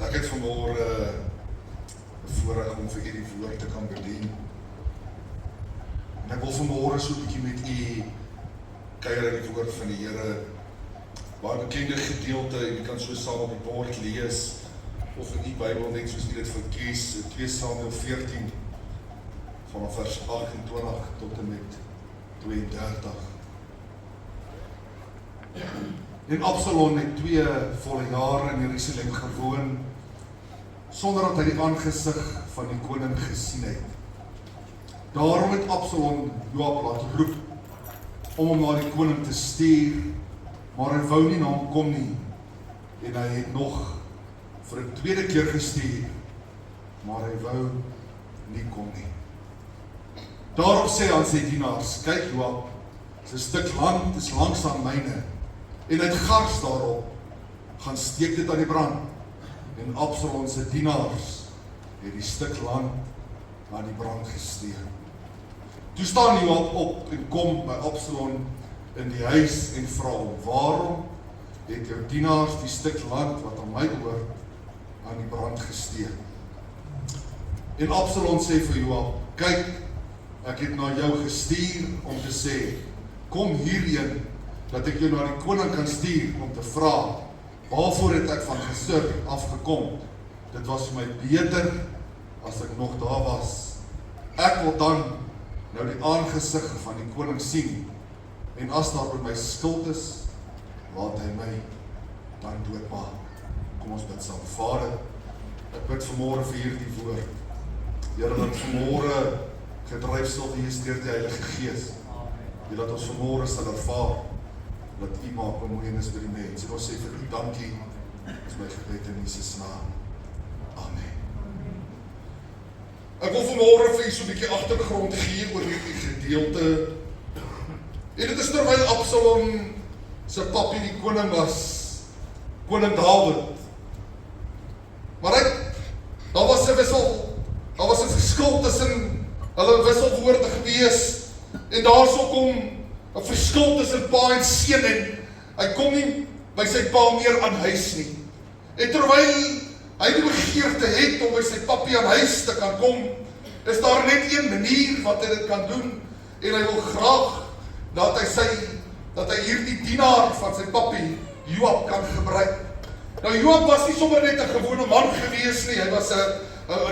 Ek het vanmôre voorreg om vir u die woord te kan bedien. En ek wil vanmôre so 'n bietjie met u kuier in die woord van die Here. Baie bekende gedeelte, en u kan so saam op die bord lees, of in die Bybel net soos u dit verkies, 2 Samuel 14, vanaf vers 28 tot en met 32. En Absalom het 2 volle jare in Jerusalem gewoon, sonder dat hy die aangesig van die koning gesien het. Daarom het Absalom Joab laat roep, om hom na die koning te stuur, maar hy wou nie na hom kom nie, en hy het nog vir 'n tweede keer gestuur, maar hy wou nie kom nie. Daarop sê hy aan sy dienaars, kyk Joab, sy stuk land is langs aan myne, en hy het gars daarop, gaan steek dit aan die brand, en Absalom se dienaars het die stuk land aan die brand gesteek. Toe staan Joab op en kom by Absalom in die huis en vra hom, waarom het jou dienaars die stuk land wat aan my behoort aan die brand gesteek? En Absalom sê vir Joab, kyk, ek het na jou gestuur om te sê, kom hierheen, dat ek jou na die koning kan stuur om te vra, waarvoor het ek van Gesur afgekom? Dit was vir my beter as ek nog daar was. Ek wil dan nou die aangesig van die koning sien, en as daar oor my skuld is, laat hy my dan doodmaak. Kom ons bid saam. Vader, ek bid vanmôre vir hierdie woord. Here, dat vanmôre gedryf sal wees deur die Heilige Gees. Die laat ons vanmôre sal ervaar dat U maak bemoeienis by die mens. En ons sê vir U dankie. Dis my gebed in Jesus naam. Amen. Ek wil vanmôre vir U so 'n bietjie agtergrond gee oor hierdie gedeelte. En dit is terwyl Absalom se pappie die koning was, koning Dawid. Maar daar was 'n verskil tussen hulle wisselwoorde gewees, en daarso kom 'n verskil tussen pa en seun, en hy kom nie by sy pa meer aan huis nie. En terwyl hy die begeerte het om by sy pappie aan huis te kan kom, is daar net een manier wat hy dit kan doen, en hy wil graag dat hy hierdie dienaar van sy pappie, Joab, kan gebruik. Nou Joab was nie sommer net 'n gewone man gewees nie, hy was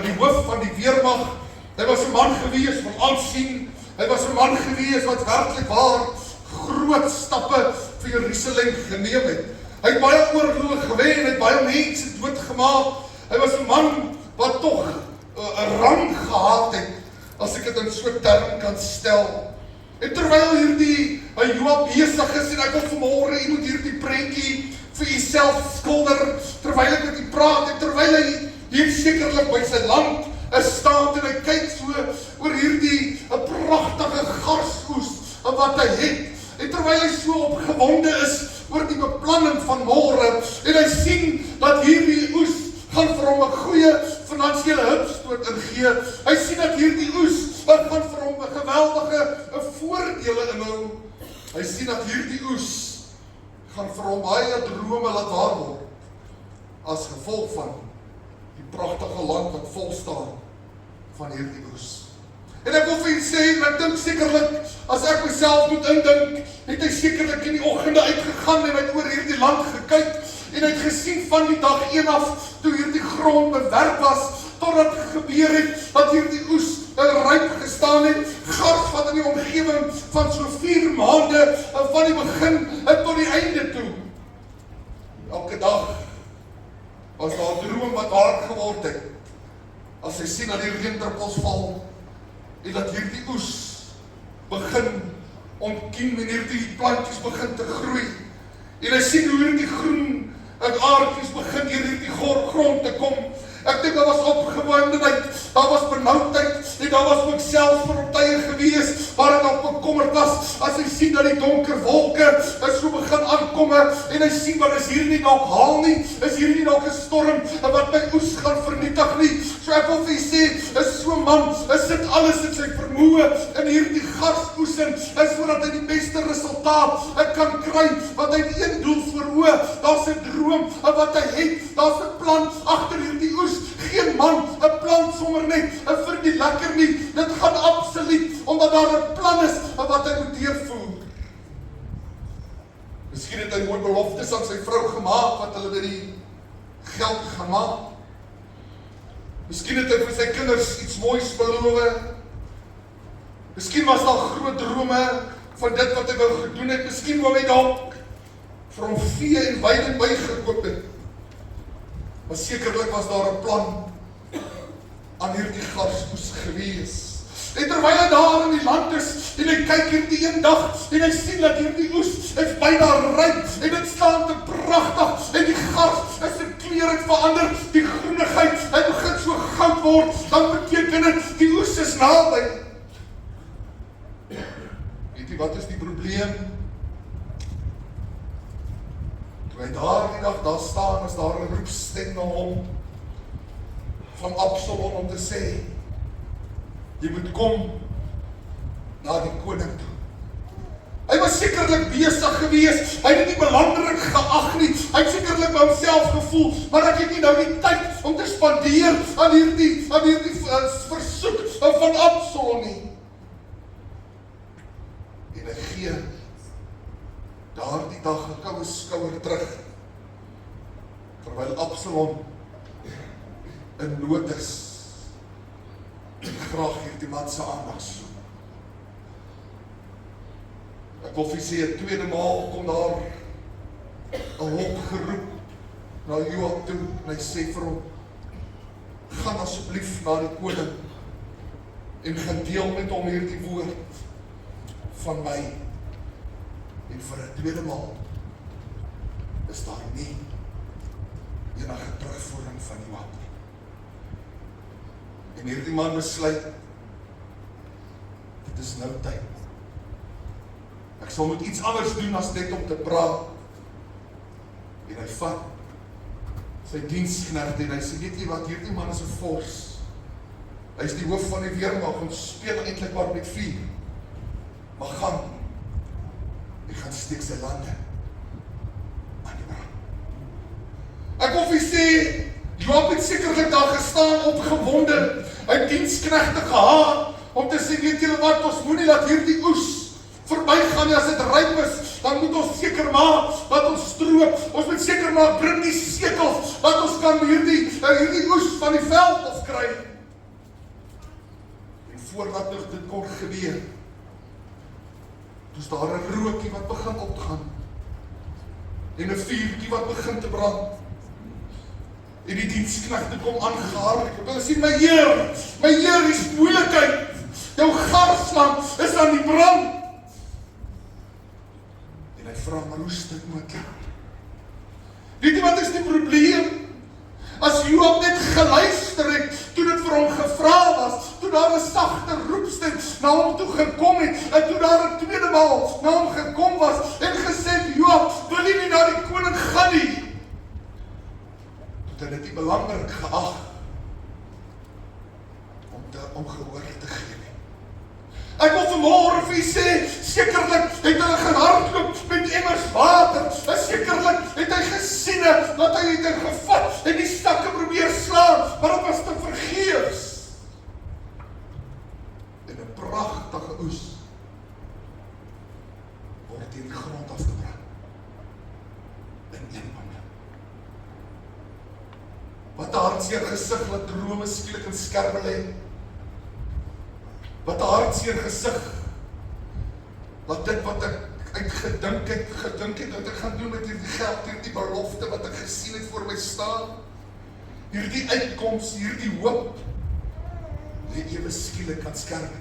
die hoof van die weermag, hy was 'n man gewees van aansien, hy was 'n man gewees wat werklik waar groot stappe vir Jerusalem geneem het. Hy het baie oorloë gewen, hy het baie mense doodgemaak, hy was 'n man wat tog 'n rang gehad het, as ek dit in so 'n term kan stel. En terwyl hierdie Joab besig is, en ek wil vanmôre, jy moet hierdie prentjie vir jouself skilder, terwyl ek met u praat, en terwyl hy hier sekerlik by sy land staan, en hy kyk so oor hierdie 'n pragtige garsoes wat hy het, en terwyl hy so opgewonde is oor die beplanning van môre, en hy sien dat hierdie oes gaan vir hom 'n goeie finansiële hupstoot ingee. Hy sien dat hierdie oes gaan vir hom 'n geweldige voordele inhou. Hy sien dat hierdie oes gaan vir hom baie drome laat waar word, as gevolg van die pragtige land wat vol staan van hierdie oes. En ek wil vir u sê, en ek dink sekerlik, as ek myself moet indink, het hy sekerlik in die oggende uitgegaan en hy het oor hierdie land gekyk, en hy het gesien van die dag 1 af, toe hierdie grond bewerk was, totdat het gebeur het, dat hierdie oes ryp gestaan het, gars wat in die omgewing van so 4 maande, van die begin tot die einde toe. Elke dag was daar 'n droom wat waar geword het, as hy sien dat die reendruppels val, en dat hierdie oes begin ontkiem, en hierdie plantjies begin te groei, en hy sien hoe hierdie groen aardjies begin hierdie grond te kom. Ek dink daar was opgewondenheid, daar was benoudheid, en daar was ook selfs vir tye gewees, waar ek op bekommerd was, as hy sien dat die donker wolke so begin aankomme, en hy sien, wat is hier nie dalk haal nie, is hier nie dalk 'n storm, wat my oes gaan vernietig nie. So ek wil vir jy sê, is so man, sit alles in sy vermoë, in hierdie garsoesing, sodat hy die beste resultaat kan kry, want hy het een doel voor oë, daar's 'n droom wat hy het, daar's 'n plan agter man, 'n plan sommer net, vir die lekker nie. Dit gaan absoluut, omdat daar 'n plan is, wat hy moet deurvoer. Miskien het hy mooi beloftes aan sy vrou gemaak, wat hulle met die geld gaan maak. Miskien het hy vir sy kinders iets moois beloof. Miskien was daar groot drome van dit wat hy wou gedoen het. Miskien wou hy dalk vir hom vee en wyn bygekoop het. Maar sekerlik was daar 'n plan aan hierdie garsoes gewees. En terwyl hy daar in die land is, en hy kyk hierdie een dag, en hy sien dat hierdie oes is byna ryp, en dit staan te pragtig, en die gars is in kleur het verander, die groenigheid, hy begin so goud word, dan beteken dit, die oes is naby. Weet jy, wat is die probleem? Toe hy daar die dag daar staan, is daar 'n roepstem na hom, van Absalom om te sê, jy moet kom na die koning toe. Hy was sekerlik besig gewees, hy het dit nie belangrik geag nie, hy het sekerlik by homself gevoel, maar ek het nie nou die tyd om te spandeer aan hierdie versoek van Absalom nie. En hy gee daardie dag 'n koue skouer terug, terwyl Absalom in nood is, en graag hierdie man se aandag soek. Ek wil vir sê, 'n tweede maal kom daar 'n hok geroep na Joab toe, en hy sê vir hom, gaan asseblief na die koning, en gaan deel met hom hierdie woord van my. En vir 'n tweede maal is daar nie enige terugvoering van Joab nie. En hierdie man besluit, dit is nou tyd. Ek sal moet iets anders doen as net om te praat. En hy vat sy diensknegt en hy sê, weet jy wat, hierdie man is 'n vors. Hy is die hoof van die weermag en speel eintlik maar met vuur. Maar gaan, hy gaan steek sy lande aan die brand. Ek wil vir sê, Joab het sekerlik daar gestaan opgewonde, hy diensknegte gehad, om te sê, weet julle wat, ons moenie laat hierdie oes verbygaan nie, as dit ryp is, dan moet ons seker maak, dat ons stroop, ons moet seker maak, bring die sekels, dat ons kan hierdie oes van die veld afkry. En voordat dit kon gebeur, dus daar 'n rookie wat begin opgaan, en 'n vuurtjie wat begin te brand, en die diensknegte kom aangehardloop, hulle sê, my Heer, is moeilikheid, jou garsland is aan die brand. En hy vra, maar hoe is dit moontlik? Weet jy wat is die probleem? As Joab net geluister het, toe dit vir hom gevra was, toe daar 'n sagte roepstem na hom toe gekom het, en toe daar 'n tweede maal na hom gekom was, en gesê, Joab, wil jy nie na die koning gaan nie? Toe het dit nie belangrik geag, om gehoor te gee nie. Ek wil vanmôre vir u sê, sekerlik het hulle gehardloop met emmers water, en sekerlik het hy gesien dat hy het gevat en die stakke probeer slaan, maar dit was te vergeefs. En 'n pragtige oes word teen die grond afgebrand. In een oomblik. Wat 'n hartseer gesig laat drome skielik in skerpe lê. Wat 'n hartseer gesig, dat dit wat ek gedink het, wat ek gaan doen met hierdie geld, hierdie belofte wat ek gesien het voor my staan, hierdie uitkoms, hierdie hoop, lê ewe skielik aan skerpe,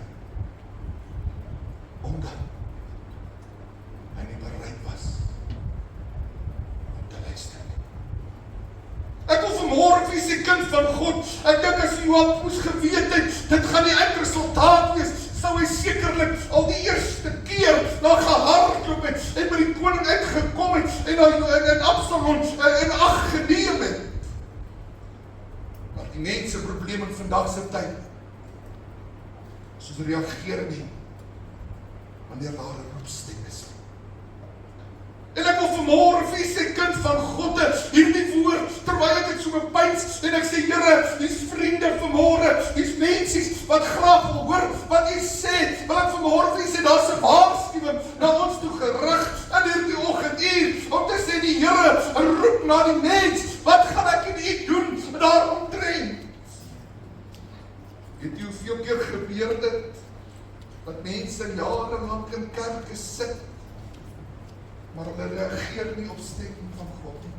omdat hy nie bereid was om te luister. Ek wil vanmôre vir die kind van God, ek dink as Joab moes geweet het, dit gaan die eindresultaat wees, sou hy sekerlik al die eerste keer na gehardloop het, en by die koning uitgekom het, en Absalom in ag geneem het. Maar die mense probleem in vandag se tyd, soos reageer nie, wanneer daar 'n roepstem is. En ek wil vanmôre vir sy kind van God, hierdie woord, terwyl ek dit so bepeins, en ek sê, Here, dis vriende vriende vanmôre, dis mensies wat graag wil hoor wat jy sê, want vanmôre vir jy sê, daar's 'n waarskuwing na ons toe gerig in hierdie oggenduur, om te sê die Here roep na die mens, wat gaan ek en u doen daaromtrent? Weet jy hoeveel keer gebeur dit, dat mense jarelang in kerke sit, maar hulle reageer nie op stem van God nie.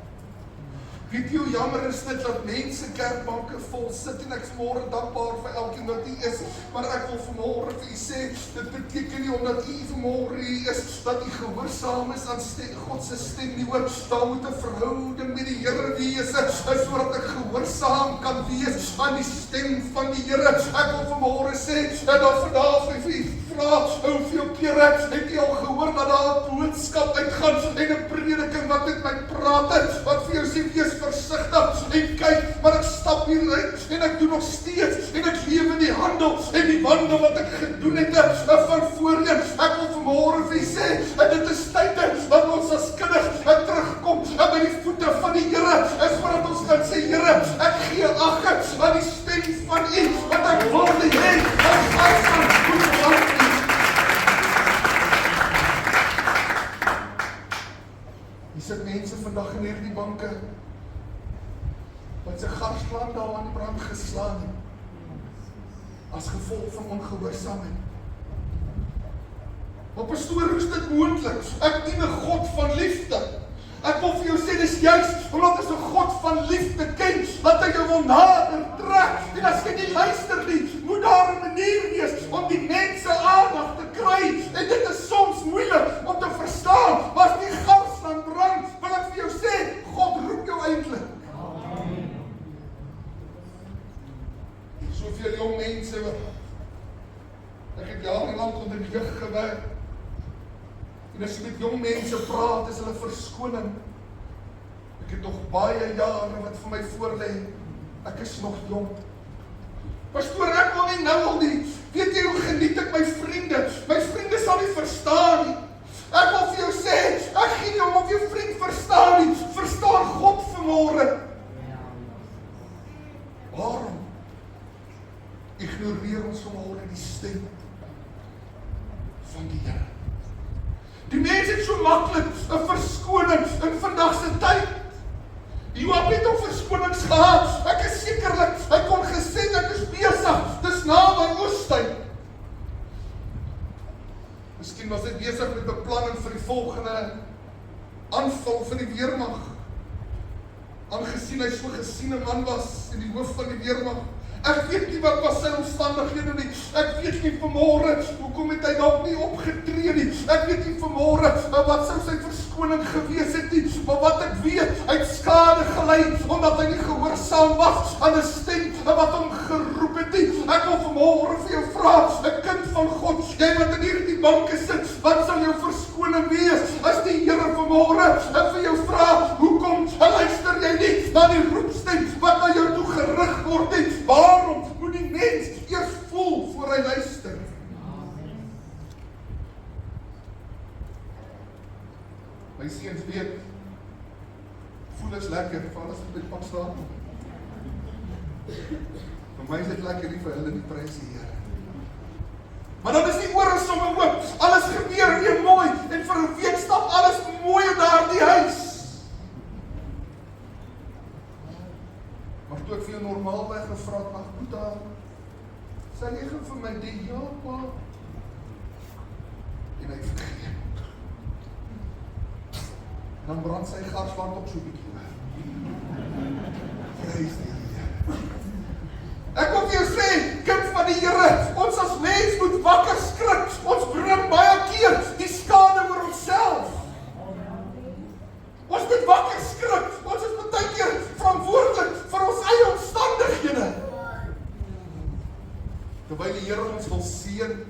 Weet jy hoe jammer is dit dat mense kerkbanke vol sit, en ek is vanmôre dankbaar vir elkeen wat hier is, maar ek wil vanmôre vir u sê, dit beteken nie omdat u vanmôre hier is, dat u gehoorsaam is aan God se stem nie, hoor, daar moet 'n verhouding met die Here wees, sodat ek gehoorsaam kan wees aan die stem van die Here. Ek wil vanmôre sê, dat vandag vir u vra, hoeveel kere het jy al gehoor dat daar 'n boodskap uitgaan, en 'n prediking wat met my praat, wat vir jou sê, wees versigtig, en kyk, maar ek stap hier uit, en ek doen nog steeds, en ek leef in die handel, en die wandel wat ek gedoen het, van voorheen. Ek wil vanmôre vir u sê, en dit is tyd, dat ons as kinders terugkom, by die voete van die Here, is voordat ons kan sê, Here, ek gee ag aan die stem van u, wat ek wil hê, as gaan goed aan u. Hier sit mense vandag in hierdie banke, wat sy garslaan daar aan die brand geslaan het, as gevolg van ongehoorsaamheid. Maar pastoor, hoe is dit moontlik? Ek dien 'n God van liefde. Ek wil vir jou sê, dis juist omdat ons 'n God van liefde ken, dat hy jou wil nader trek, en as jy nie luister nie, moet daar 'n manier wees om die mense aandag te kry, en dit is soms moeilik om te verstaan, maar as die garslaan brand, wil ek vir jou sê, God roep jou eintlik. Soveel jong mense, ek het jarenlang onder die jeug gewerk, en as jy met jong mense praat, is hulle verskoning. Ek het nog baie jare wat vir my voorlê, ek is nog jong. Pastoor, ek wil nie nou al die, weet jy hoe geniet ek my vriende sal nie verstaan nie. Ek wil vir jou sê, ek gee nie om of jou vriend verstaan nie, verstaan God vanmôre. Waarom ignoreer ons vanmôre die stem van die Here? Die mense het so maklik 'n verskoning in vandag se tyd. Joab het ook verskonings gehad. Ek is sekerlik, hy kon gesê, ek is besig, dis naby Oostyd. Miskien was hy besig met beplanning vir die volgende aanval van die weermag. Aangesien hy so gesiene man was in die hoof van die weermag. Ek weet nie wat was sy omstandighede nie. Ek weet nie vanmôre hoekom het hy dalk nie opgetree nie. Ek weet nie vanmôre wat sou sy verskoning gewees het nie. Maar wat ek weet, hy het skade gelei omdat hy nie gehoorsaam was aan 'n stem wat hom geroep het nie. Ek wil vanmôre vir jou vra, 'n kind van God, jy wat in hierdie banke sit, wat sal jou verskoning wees as die Here vanmôre vir jou vra, hoekom luister jy nie na die roepstem wat na jou toe gerig word nie? Waarom moet die mens eers voel voor hy luister? My seuns weet, voel is lekker, vir alles wat met pad staan. Vir my is dit lekker nie, vir hulle nie, prys die Here. Maar dan is die ore sommer oop, alles gebeur weer mooi, en vir 'n week stap alles mooi in daardie huis. Maar toe ek vir jou normaalweg gevra het, ag Boeta, sal jy gou vir my die ja, pa? En hy vergeet. En dan brand sy garsland op so 'n bietjie weg. Prys die Here. Ek wil vir jou sê, kind van die Here, ons as mens moet wakker skrik. Ons bring baie keer die skade oor onsself. Ons moet wakker skrik. Ons is baie keer verantwoordelik vir ons eie omstandighede. Terwyl die Here ons wil seën,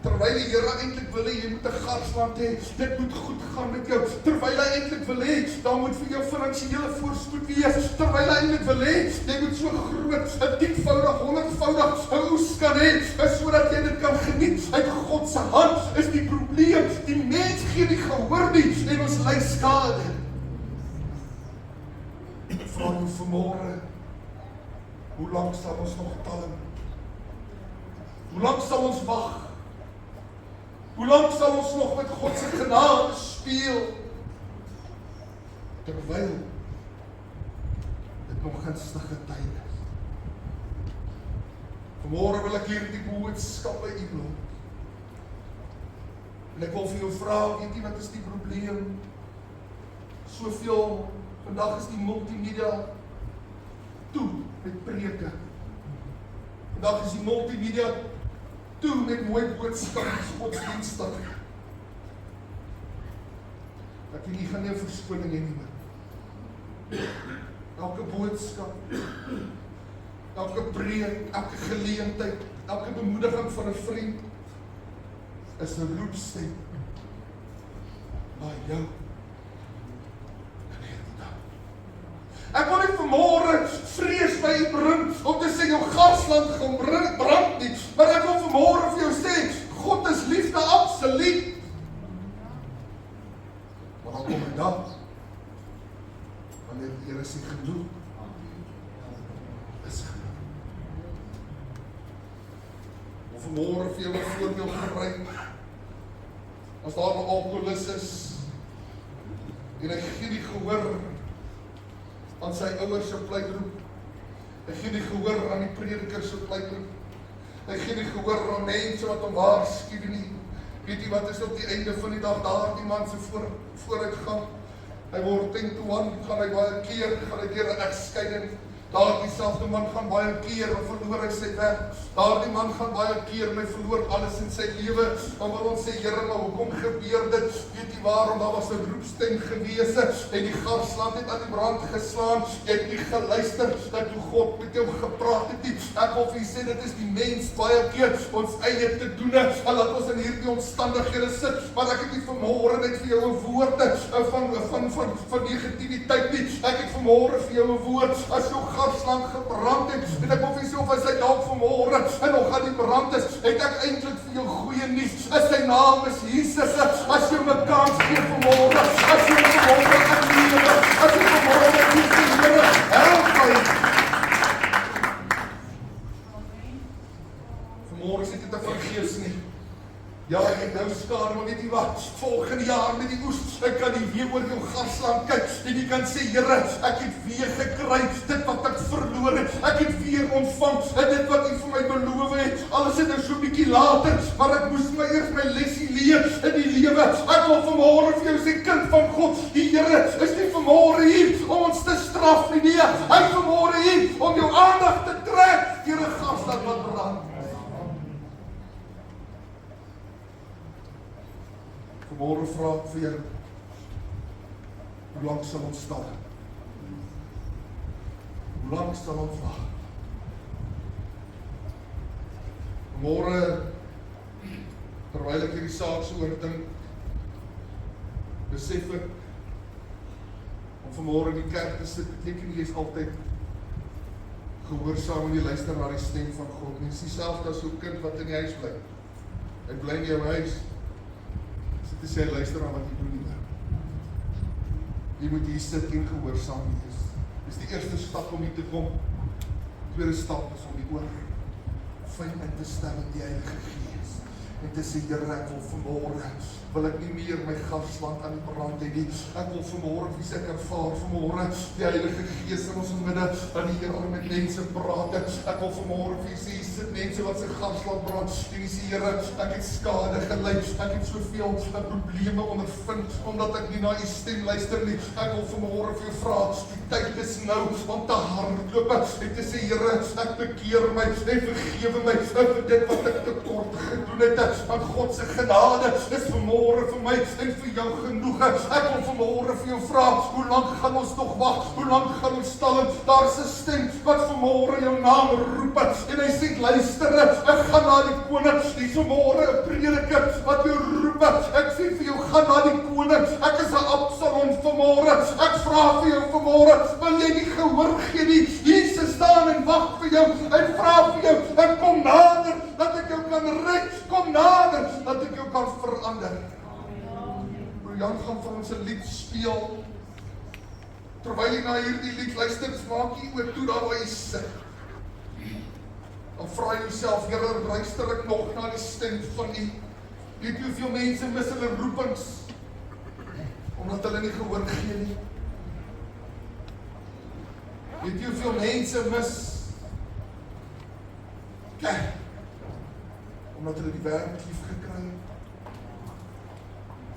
terwyl die Here eintlik wil hê jy moet 'n garsland hê, dit moet goed gaan met jou. Terwyl hy eintlik wil hê, daar moet vir jou finansiële voorspoed wees. Terwyl hy eintlik wil hê, jy moet so groot, 'n 10voudig, 100voudig 'n oes kan hê, sodat jy dit kan geniet uit God se hand. Is die probleem, die mens gee nie gehoor nie en ons ly skade. Ek vra jou vanmôre, Hoe lang sal ons nog talm? Hoe lang sal ons wag? Hoe lang sal ons nog met God se genade speel? Terwyl dit nog gunstige tyd is. Vanmôre wil ek hierdie boodskap by u los. En ek wil vir jou vra, weet jy wat is die probleem? Soveel, vandag is die multimedia toe met preke. Vandag is die multimedia toe met mooi boodskappe, godsdienstig. Dat jy nie gaan nie 'n verskoning hê nie. Elke boodskap, elke preek, elke geleentheid, elke bemoediging van 'n vriend is 'n roepstem na jou. Ek wil nie vanmôre vrees by u bring om te sê jou gasland gaan brand nie, maar ek wil vanmôre vir jou sê, God is liefde absoluut. Maar dan kom 'n dag wanneer die Here sê genoeg is genoeg. Of vanmôre vir jou 'n voorbeeld gebruik, as daar 'n alkoholist is en hy gee die gehoor aan sy ouers se pleitroep. Hy gee die gehoor aan die prediker se pleitroep. Hy gee die gehoor aan mense wat hom waarsku nie. Weet jy wat is op die einde van die dag daardie man se vooruitgang? Hy word 10 to 1, gaan hy baie keer, gaan hy deur 'n egskeiding. Daardie selfde man gaan baie keer verloor hy sy werk. Daardie man gaan baie keer my verloor alles in sy lewe. Dan wil ons sê, Here, maar hoekom gebeur dit? Weet jy waarom? Daar was 'n roepstem gewese en die garsland het aan die brand geslaan. Jy het nie geluister dat hoe God met jou gepraat het nie. Ek wil vir u sê, dit is die mens baie keer ons eie te doen en laat ons in hierdie omstandighede sit. Maar ek het nie vanmôre net vir jou 'n woorde van negativiteit nie. Ek het vanmôre vir jou 'n woord as jou garsland gebrand het, en ek wil vir jou as hy dalk vanmôre en nog aan die brand is, het ek eintlik vir jou goeie nuus. Sy naam is Jesus. As jy 'n kans gee vanmôre, as jy vanmôre aanneem, as jy vanmôre die Here help my. Vanmôre is dit te vergeefs nie. Ja, ek het nou skade, maar weet jy wat? Volgende jaar met die oes, ek kan nie weer oor jou garsland kyk en jy kan sê, Here, ek het weer gekry dit wat ek verloor het. Ek het weer ontvang dit wat U vir my beloof het. Alles het nou so 'n bietjie later, maar ek moes my eers my lesie leer in die lewe. Ek wil vanmôre vir jou sê, kind van God, die Here is nie vanmôre hier om ons te straf nie. Nee, hy is vanmôre hier om jou aandag te trek deur 'n garsland wat brand. Vanmôre vra ek vir jou, hoe lank sal ons staan? Hoe lank sal ons wag? Vanmôre, terwyl ek hierdie saak so oordink, besef ek, om vanmôre in die kerk te sit, beteken nie, jy is altyd gehoorsaam en jy luister na die stem van God. En dis dieselfde as so 'n kind wat in die huis bly. Hy bly in jou huis. Dit is hy luister na wat jy doen nie. Jy moet hier sit en gehoorsaam wees. Dis die eerste stap om hier te kom. Tweede stap is om die oor fyn in te stel met die Heilige Gees. En te sê, Here, ek wil vanmôre, wil ek nie meer my garsland aan die brand hê nie. Ek wil vanmôre, wie ek ervaar vanmôre, die Heilige Gees in ons midde, dat die Here met mense praat. Ek wil vanmôre vir sê, sit mense wat sy garsland brand, en die sê, Here, ek het skade gely, ek het soveel probleme ondervind, omdat ek nie na U stem luister nie. Ek wil vanmôre vir jou vra, die tyd is nou om te hardloop, en te sê, Here, ek bekeer my, en vergewe my, vir dit wat ek tekort gedoen het, want God se genade is vanmôre vir my en vir jou genoeg. Ek wil vanmôre vir jou vra, hoe lank gaan ons nog wag? Hoe lank gaan ons staan? Daar's 'n stem wat vanmôre jou naam roep en hy sê, luister, ek gaan na die koning. Dis vanmôre 'n prediker wat jou roep. Ek sê vir jou, gaan na die koning. Ek is 'n Absalom vanmôre. Ek vra vir jou vanmôre, wil jy nie gehoor gee nie? Jesus staan en wag vir jou. Hy vra vir jou, ek kom nader dat ek jou kan red. Kom nader dat ek jou kan verander. Jan gaan vir ons 'n lied speel. Terwyl jy na hierdie lied luister, maak jy oop toe daar waar jy sit. Dan vra jy jouself, Here, luister ek nog na die stem van U? Weet jy hoeveel mense mis hulle roepings, omdat hulle nie gehoor gee nie? Weet jy hoeveel mense mis kerk, omdat hulle die wêreld lief gekry het?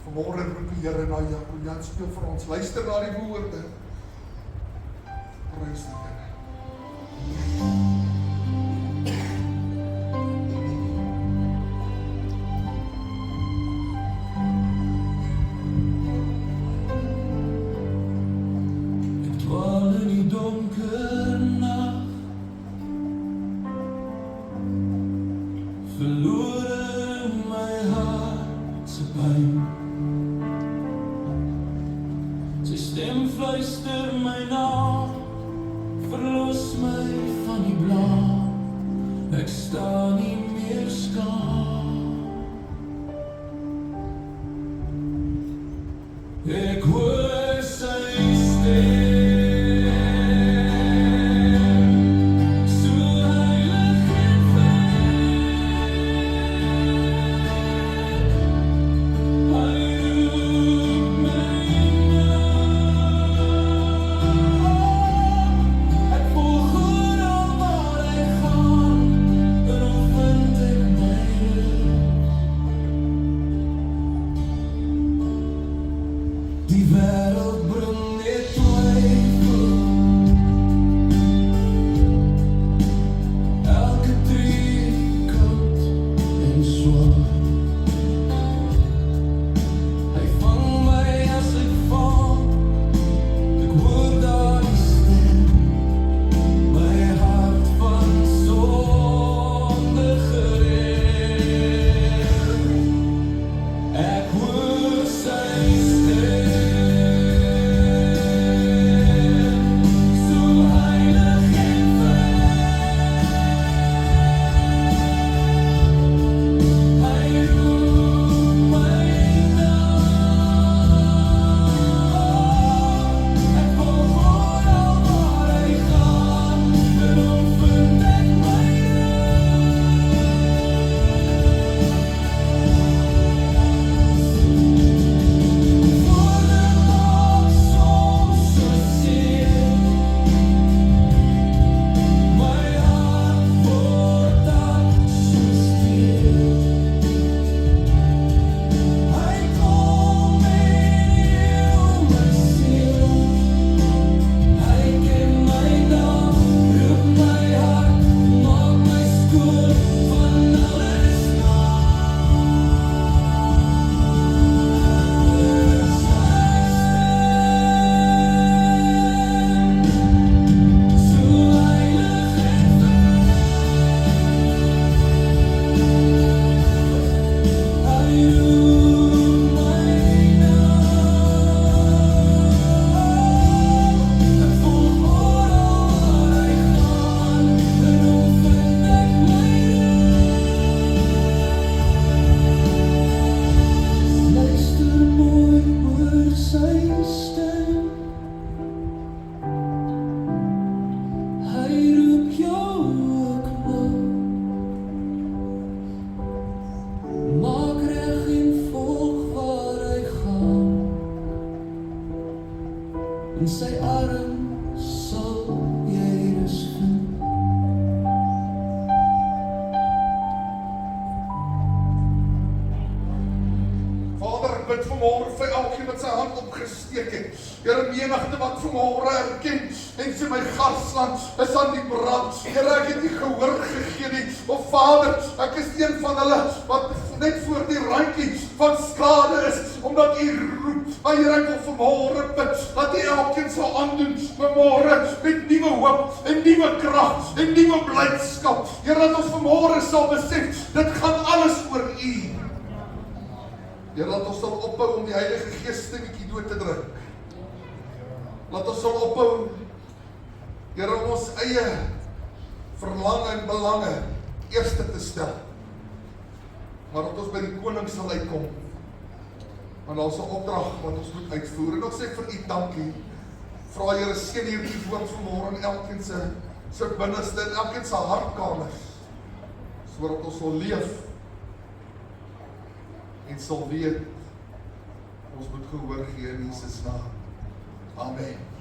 Vanmôre roep die Here na jou, en Jan speel vir ons, luister na die woorde. Prys die Here. bid vanmôre vir elkeen wat sy hand opgesteek het. Here, menigte wat vanmôre erken en sê my gasland is aan die brand. Here, ek het nie gehoor gegee nie. O Vader, ek is een van hulle wat net voor die randjie van skade is, omdat U roep. Maar Here, ek wil vanmôre bid dat U elkeen sal aandoen vanmôre met nuwe hoop en nuwe krag en nuwe blydskap. Here, dat ons vanmôre sal besef, dit gaan alles oor U. Here, laat ons sal ophou om die Heilige Gees stemmetjie dood te druk. Laat ons sal ophou, Here, om ons eie verlange en belange eerste te stel. Maar dat ons by die koning sal uitkom. Want daar is 'n opdrag wat ons moet uitvoer. En ons sê vir U dankie. Vra Here, seën hierdie woord vanmôre in elkeen se binneste, in elkeen se hartkamers. sodat ons sal leef en sal weet, ons moet gehoor gee in Jesus naam. Amen.